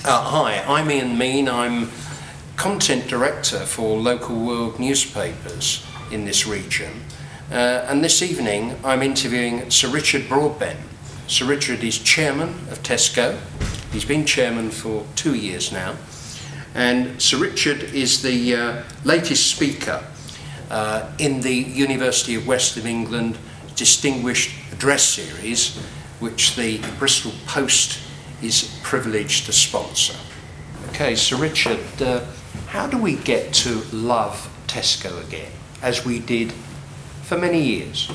Hi, I'm Ian Mean. I'm Content Director for local world newspapers in this region. And this evening I'm interviewing Sir Richard Broadbent. Sir Richard is Chairman of Tesco. He's been Chairman for 2 years now. And Sir Richard is the latest speaker in the University of West of England Distinguished Address Series, which the Bristol Post is privileged to sponsor. Okay, Sir Richard, how do we get to love Tesco again, as we did for many years?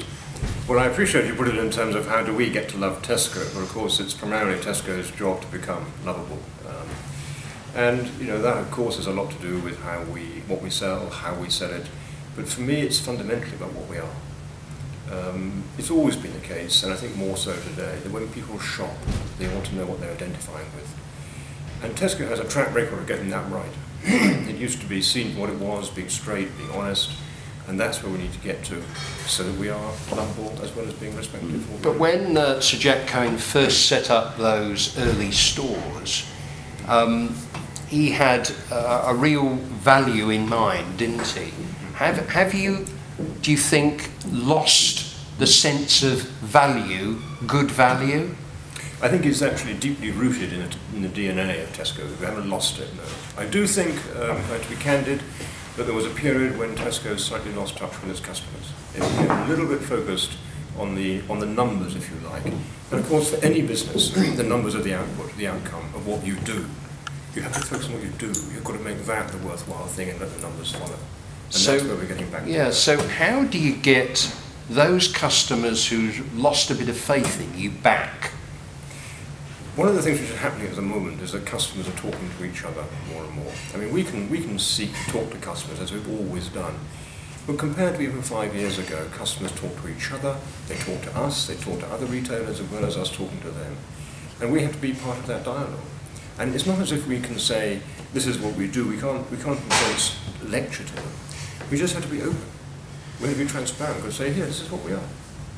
Well, I appreciate you put it in terms of how do we get to love Tesco, but of course it's primarily Tesco's job to become lovable. And you know, that of course has a lot to do with what we sell, how we sell it, but for me it's fundamentally about what we are. It's always been the case, and I think more so today, that when people shop, they want to know what they're identifying with. And Tesco has a track record of getting that right. It used to be seen for what it was, being straight, being honest, and that's where we need to get to, so that we are lovable as well as being respected. But when Sir Jack Cohen first set up those early stores, he had a real value in mind, didn't he? Have you, do you think, lost the sense of value, good value? I think it's actually deeply rooted in the DNA of Tesco. We haven't lost it, no. I do think, to be candid, that there was a period when Tesco slightly lost touch with its customers. It became a little bit focused on the numbers, if you like. And of course, for any business, the numbers are the output, the outcome of what you do. You have to focus on what you do. You've got to make that the worthwhile thing and let the numbers follow. And that's where we're getting back to. Yeah, so how do you get those customers who've lost a bit of faith in you back? One of the things which is happening at the moment is that customers are talking to each other more and more. I mean, we can seek to talk to customers as we've always done. But compared to even 5 years ago, customers talk to each other, they talk to us, they talk to other retailers as well as us talking to them. And we have to be part of that dialogue. And it's not as if we can say, this is what we do. We can't in a sense lecture to them. We just have to be open. We have to be transparent. We've got to say, here, this is what we are.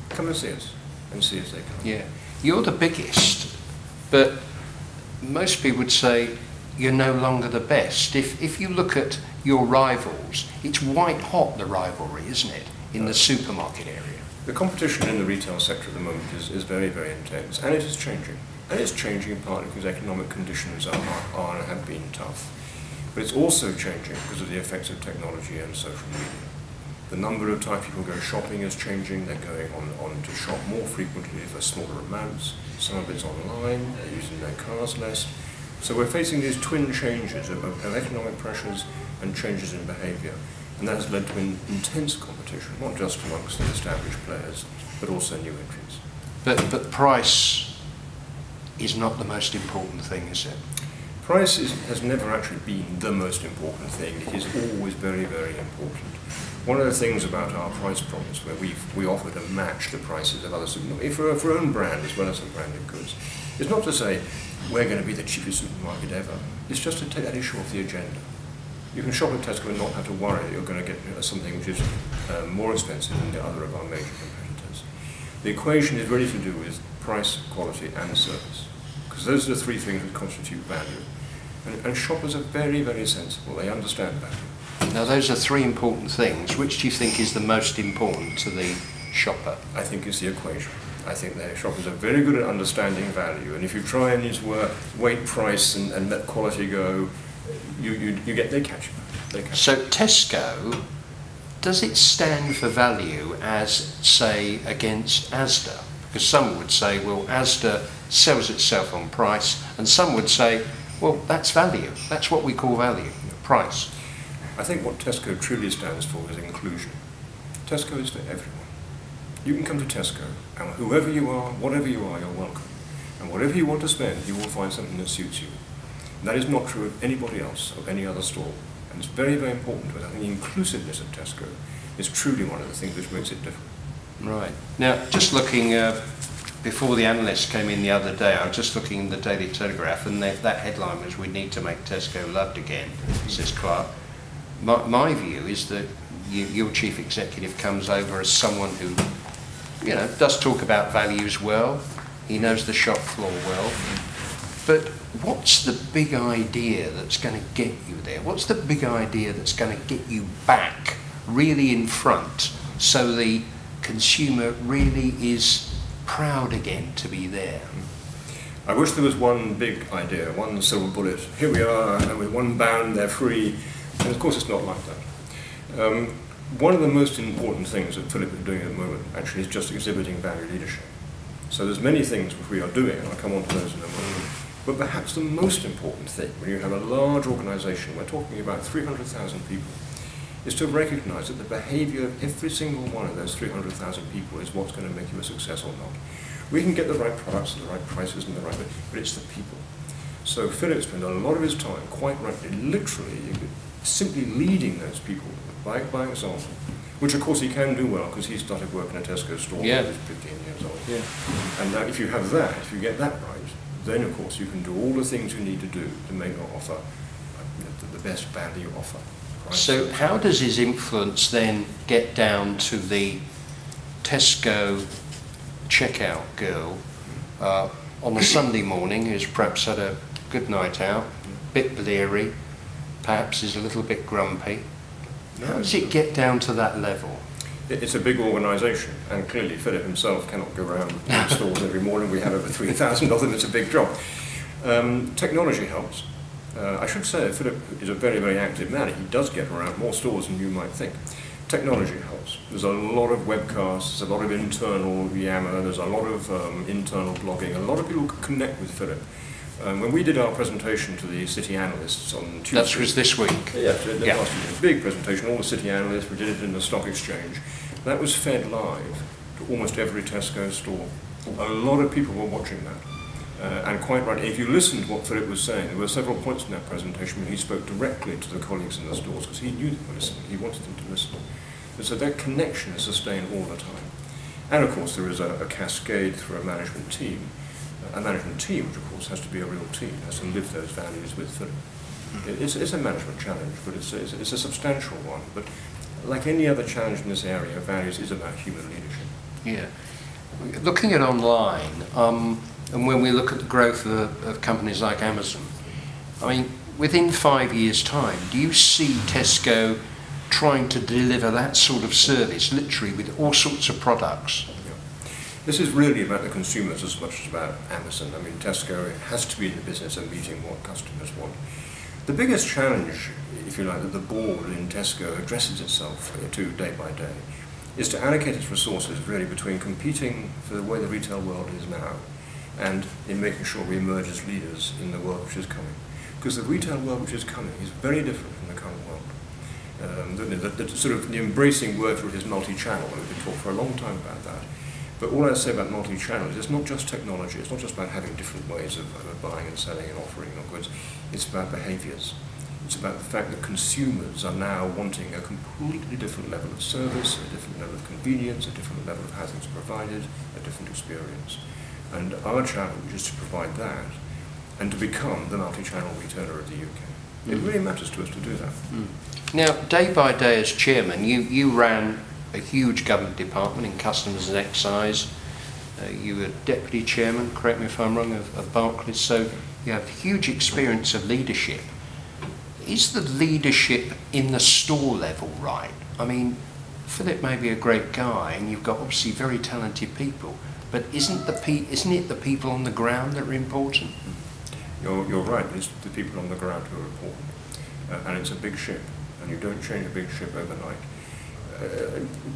Come and see us. And see as they come. Yeah. You're the biggest, but most people would say you're no longer the best. If you look at your rivals, it's white hot, the rivalry, isn't it, in the supermarket area? The competition in the retail sector at the moment is very, very intense, and it is changing. And it's changing partly because economic conditions are and have been tough. But it's also changing because of the effects of technology and social media. The number of times people go shopping is changing. They're going on to shop more frequently for smaller amounts. Some of it's online, they're using their cars less. So we're facing these twin changes of economic pressures and changes in behaviour. And that has led to an intense competition, not just amongst the established players, but also new entrants. But price is not the most important thing, is it? Price has never actually been the most important thing. It is always very, very important. One of the things about our price promise, where we offer to match the prices of other supermarkets, for our own brand as well as some branded goods, is not to say we're going to be the cheapest supermarket ever. It's just to take that issue off the agenda. You can shop at Tesco and not have to worry that you're going to get something which is more expensive than the other of our major competitors. The equation is really to do with price, quality and service, because those are the three things that constitute value. And shoppers are very, very sensible. They understand value. Now, those are three important things. Which do you think is the most important to the shopper? I think it's the equation. I think the shoppers are very good at understanding value, and if you try and use weight, price, and let quality go, they catch you. So Tesco, does it stand for value as, say, against Asda? Because some would say, well, Asda sells itself on price, and some would say, well, that's value. That's what we call value, price. I think what Tesco truly stands for is inclusion. Tesco is for everyone. You can come to Tesco, and whoever you are, whatever you are, you're welcome. And whatever you want to spend, you will find something that suits you. And that is not true of anybody else, of any other store. And it's very, very important. But I think the inclusiveness of Tesco is truly one of the things which makes it different. Right. Now, just looking, before the analysts came in the other day, I was just looking in the Daily Telegraph, and that headline was, "We need to make Tesco loved again," says Clark. My view is that your chief executive comes over as someone who, does talk about values well. He knows the shop floor well. But what's the big idea that's going to get you there? What's the big idea that's going to get you back really in front so the consumer really is proud again to be there? I wish there was one big idea, one silver bullet. Here we are, and with one bound they're free. And of course it's not like that. One of the most important things that Philip is doing at the moment actually is just exhibiting value leadership. So there's many things which we are doing, and I'll come on to those in a moment. But perhaps the most important thing, when you have a large organisation, we're talking about 300,000 people, is to recognise that the behaviour of every single one of those 300,000 people is what's going to make you a success or not. We can get the right products and the right prices and the right, but it's the people. So Philip spent a lot of his time, quite rightly, literally, simply leading those people by example, which of course he can do well because he started working at a Tesco store when he was 15 years old. Yeah. And if you have that, if you get that right, then of course you can do all the things you need to do to make your offer the best value offer. So how does his influence then get down to the Tesco checkout girl on a Sunday morning who's perhaps had a good night out, bit bleary, perhaps is a little bit grumpy? How does it get down to that level? It's a big organisation, and clearly Philip himself cannot go around stores every morning. We have over 3,000 of them. It's a big job. Technology helps. I should say Philip is a very, very active man. He does get around more stores than you might think. Technology helps. There's a lot of webcasts, there's a lot of internal yammer, there's a lot of internal blogging. A lot of people connect with Philip. When we did our presentation to the city analysts on Tuesday... That was this week? Yes, last week. A big presentation, all the city analysts, we did it in the stock exchange. That was fed live to almost every Tesco store. A lot of people were watching that. And quite right, if you listened to what Philip was saying, there were several points in that presentation when he spoke directly to the colleagues in the stores because he knew they were listening, he wanted them to listen. And so that connection is sustained all the time. And of course there is a cascade through a management team. A management team, which of course has to be a real team, has to live those values with Philip. It's a management challenge, but it's a substantial one. But like any other challenge in this area, values is about human leadership. Yeah. Looking at online, and when we look at the growth of companies like Amazon, I mean, within 5 years' time, do you see Tesco trying to deliver that sort of service, literally with all sorts of products? This is really about the consumers as much as about Amazon. I mean, Tesco has to be in the business of meeting what customers want. The biggest challenge, if you like, that the board in Tesco addresses itself to day by day is to allocate its resources really between competing for the way the retail world is now and in making sure we emerge as leaders in the world which is coming. Because the retail world which is coming is very different from the current world. The sort of the embracing word for it is multi-channel, and we can talk for a long time about that. But all I say about multi-channel is it's not just technology, it's not just about having different ways of buying and selling and offering your goods, it's about behaviours. It's about the fact that consumers are now wanting a completely different level of service, a different level of convenience, a different level of how things are provided, a different experience. And our challenge is to provide that and to become the multi-channel retailer of the UK. It really matters to us to do that. Now, day by day as chairman, you ran a huge government department in customs and excise. You were deputy chairman, correct me if I'm wrong, of Barclays, so you have huge experience of leadership. Is the leadership in the store level right? I mean, Philip may be a great guy and you've got obviously very talented people, but isn't it the people on the ground that are important? You're right, it's the people on the ground who are important. And it's a big ship, and you don't change a big ship overnight.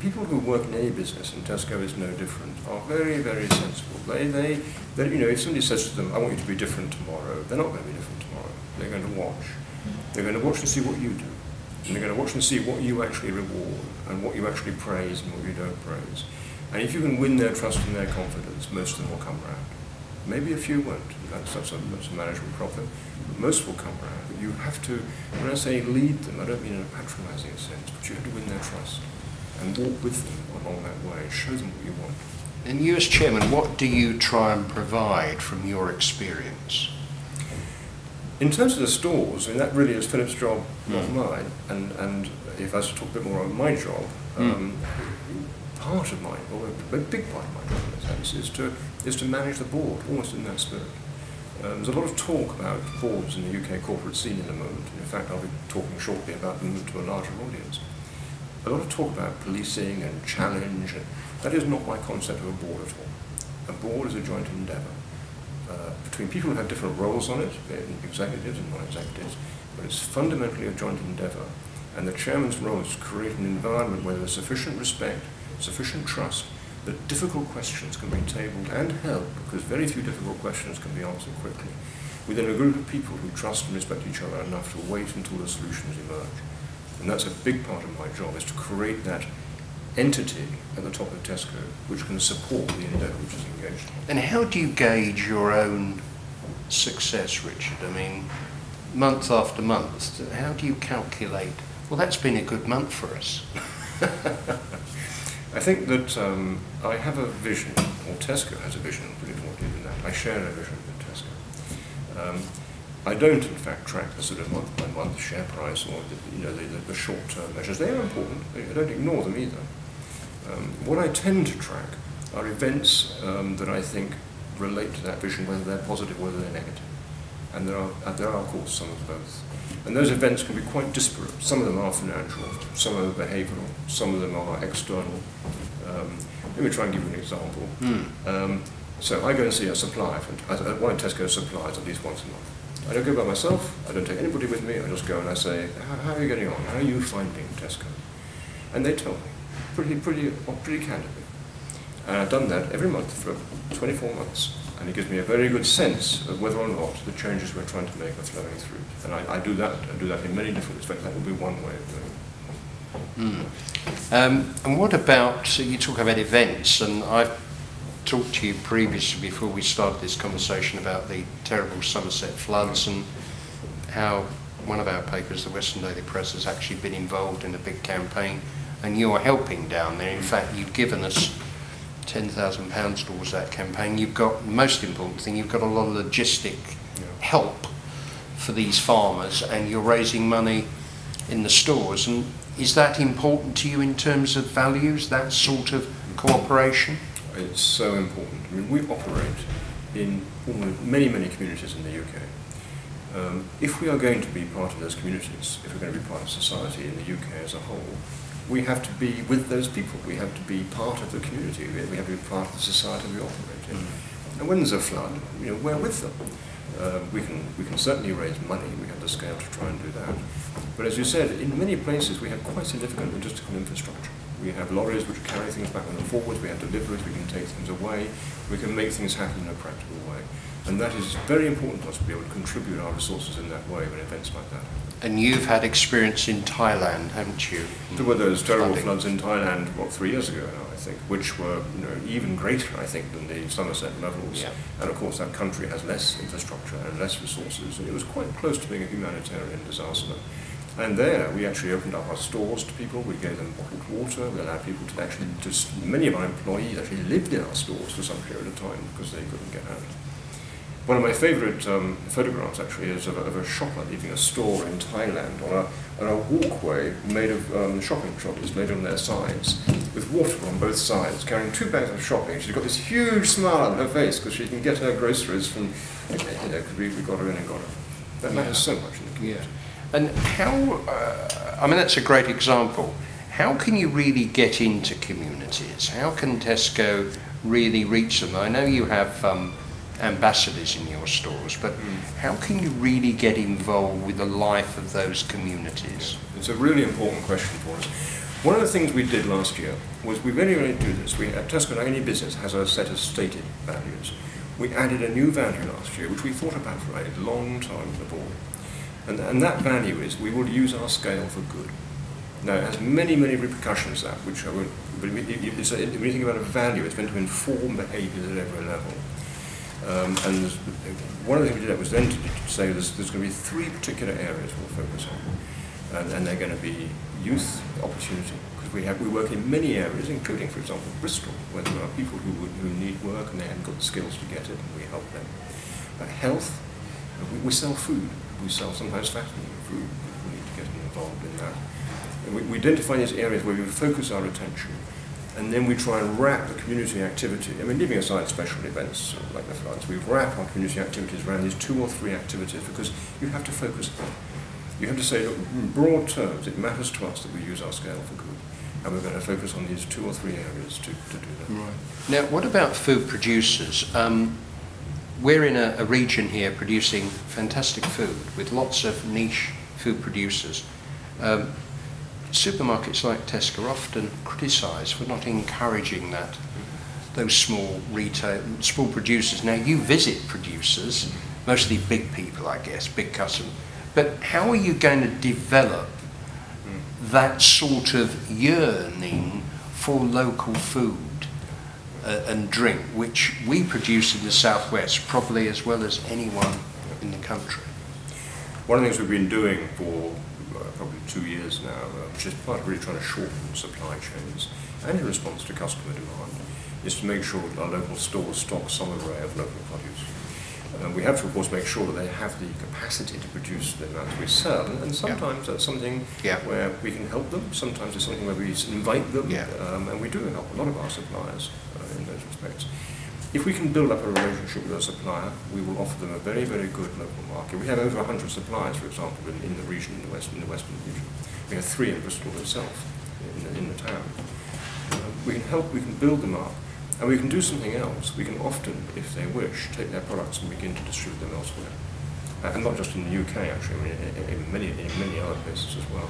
People who work in any business, and Tesco is no different, are very, very sensible. They you know, if somebody says to them, I want you to be different tomorrow, they're not going to be different tomorrow. They're going to watch. They're going to watch and see what you do. And they're going to watch and see what you actually reward, and what you actually praise and what you don't praise. And if you can win their trust and their confidence, most of them will come round. Maybe a few won't. That's a management problem. But most will come round. But you have to, when I say lead them, I don't mean in a patronising sense, but you have to win their trust and walk with them along that way, show them what you want. And you as chairman, what do you try and provide from your experience? In terms of the stores, I mean, that really is Philip's job, not mine. And if I was to talk a bit more about my job, part of mine, or a big part of my job in a sense, is to manage the board, almost in that spirit. There's a lot of talk about boards in the UK corporate scene in the moment. In fact, I'll be talking shortly about them to a larger audience. A lot of talk about policing and challenge. And that is not my concept of a board at all. A board is a joint endeavour between people who have different roles on it, executives and non-executives, but it's fundamentally a joint endeavour. And the chairman's role is to create an environment where there's sufficient respect, sufficient trust, that difficult questions can be tabled and held, because very few difficult questions can be answered quickly, within a group of people who trust and respect each other enough to wait until the solutions emerge. And that's a big part of my job, is to create that entity at the top of Tesco which can support the endeavour which is engaged. And how do you gauge your own success, Richard? I mean, month after month, how do you calculate, well, that's been a good month for us? I think that I have a vision, or Tesco has a vision, I'll put it more deep than that. I share a vision with Tesco. I don't, in fact, track the sort of month-by-month share price or the short-term measures. They are important. I don't ignore them either. What I tend to track are events that I think relate to that vision, whether they're positive, whether they're negative. And there are, of course, some of both. And those events can be quite disparate. Some of them are financial, some of them are behavioural, some of them are external. Let me try and give you an example. So I go and see a supplier, one of Tesco's suppliers, at least once a month. I don't go by myself, I don't take anybody with me, I just go and I say, how are you getting on? How are you finding Tesco? And they tell me, pretty candidly. And I've done that every month for 24 months. And it gives me a very good sense of whether or not the changes we're trying to make are flowing through. And I do that in many different respects. That would be one way of doing it. And what about, you talk about events, and I've talked to you previously before we started this conversation about the terrible Somerset Floods and how one of our papers, the Western Daily Press, has actually been involved in a big campaign, and you're helping down there. In fact, you've given us £10,000 towards that campaign. You've got, most important thing, you've got a lot of logistic help for these farmers, and you're raising money in the stores. And is that important to you in terms of values, that sort of cooperation? It's so important. I mean, we operate in many communities in the UK. If we are going to be part of those communities, if we're going to be part of society in the UK as a whole, we have to be with those people. We have to be part of the community. We have to be part of the society we operate in. And when there's a flood, we're with them. We can certainly raise money. We have the scale to try and do that. But as you said, in many places we have quite significant logistical infrastructure. We have lorries which carry things back and forwards. We have deliveries. We can take things away. We can make things happen in a practical way. And that is very important to us to be able to contribute our resources in that way when events like that happen. And you've had experience in Thailand, haven't you? There were those terrible floods in Thailand, 3 years ago now, I think, which were even greater, I think, than the Somerset levels. Yeah. And of course that country has less infrastructure and less resources, and it was quite close to being a humanitarian disaster. And there we actually opened up our stores to people, we gave them bottled water, we allowed people to actually, many of our employees actually lived in our stores for some period of time because they couldn't get out. One of my favourite photographs actually is of a shopper leaving a store in Thailand on a walkway made of shopping trolleys made on their sides, with water on both sides, carrying 2 bags of shopping. She's got this huge smile on her face because she can get her groceries from, we got her in and got her. That matters so much in the community. Yeah. And how, I mean, that's a great example. How can you really get into communities? How can Tesco really reach them? I know you have ambassadors in your stores, but how can you really get involved with the life of those communities? It's a really important question for us. One of the things we did last year was we really do this. At Tesco, like any business, has a set of stated values. We added a new value last year, which we thought about for a long time at the board. And that value is we will use our scale for good. Now, it has many repercussions, that, which I won't, but when you think about a value, it's meant to inform behaviours at every level. And one of the things we did was then to say there's going to be 3 particular areas we'll focus on. And they're going to be youth opportunity, because we work in many areas, including, for example, Bristol, where there are people who need work and they haven't got the skills to get it, and we help them. Health, we sell food. We sell sometimes fascinating food. We need to get involved in that. And we identify these areas where we focus our attention. And then we try and wrap the community activity. I mean, leaving aside special events like the floods, we wrap our community activities around these 2 or 3 activities because you have to focus on it. You have to say, look, in broad terms, it matters to us that we use our scale for good. And we're going to focus on these 2 or 3 areas to do that. Right. Now, what about food producers? We're in a region here producing fantastic food with lots of niche food producers. Supermarkets like Tesco are often criticised for not encouraging that, those small producers. Now, you visit producers, mostly big people, I guess, big customers. But how are you going to develop that sort of yearning for local food and drink, which we produce in the southwest, probably as well as anyone in the country? One of the things we've been doing for probably 2 years now, which is part of really trying to shorten supply chains, and in response to customer demand, is to make sure that our local stores stock some array of local produce. We have to, of course, make sure that they have the capacity to produce the amounts we sell, and sometimes that's something where we can help them, sometimes it's something where we invite them, and we do help a lot of our suppliers in those respects. If we can build up a relationship with a supplier, we will offer them a very, very good local market. We have over 100 suppliers, for example, in the region, in the western region. We have 3 in Bristol itself, in the town. We can help, we can build them up. And we can do something else. We can often, if they wish, take their products and begin to distribute them elsewhere. And not just in the UK, actually, I mean, in many other places as well.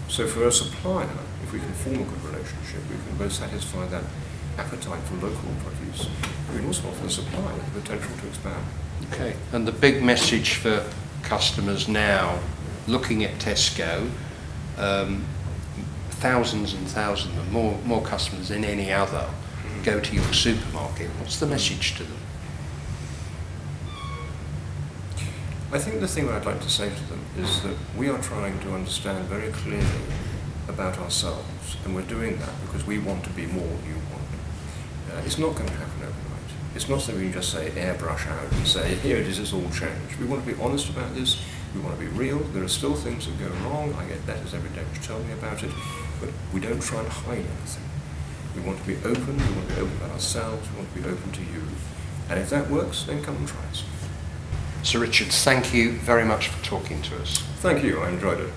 So for a supplier, if we can form a good relationship, we can both satisfy that appetite for local produce. We can also offer the supplier the potential to expand. Okay, and the big message for customers now, looking at Tesco, thousands and thousands, and more customers than any other, go to your supermarket. What's the message to them? I think the thing that I'd like to say to them is that we are trying to understand very clearly about ourselves, and we're doing that because we want to be more than you want. It's not going to happen overnight. It's not something we can just say airbrush out and say, here it is, it's all changed. We want to be honest about this. We want to be real. There are still things that go wrong. I get letters every day which tell me about it, but we don't try and hide anything. We want to be open, we want to be open about ourselves, we want to be open to you. And if that works, then come and try us. Sir Richard, thank you very much for talking to us. Thank you, I enjoyed it.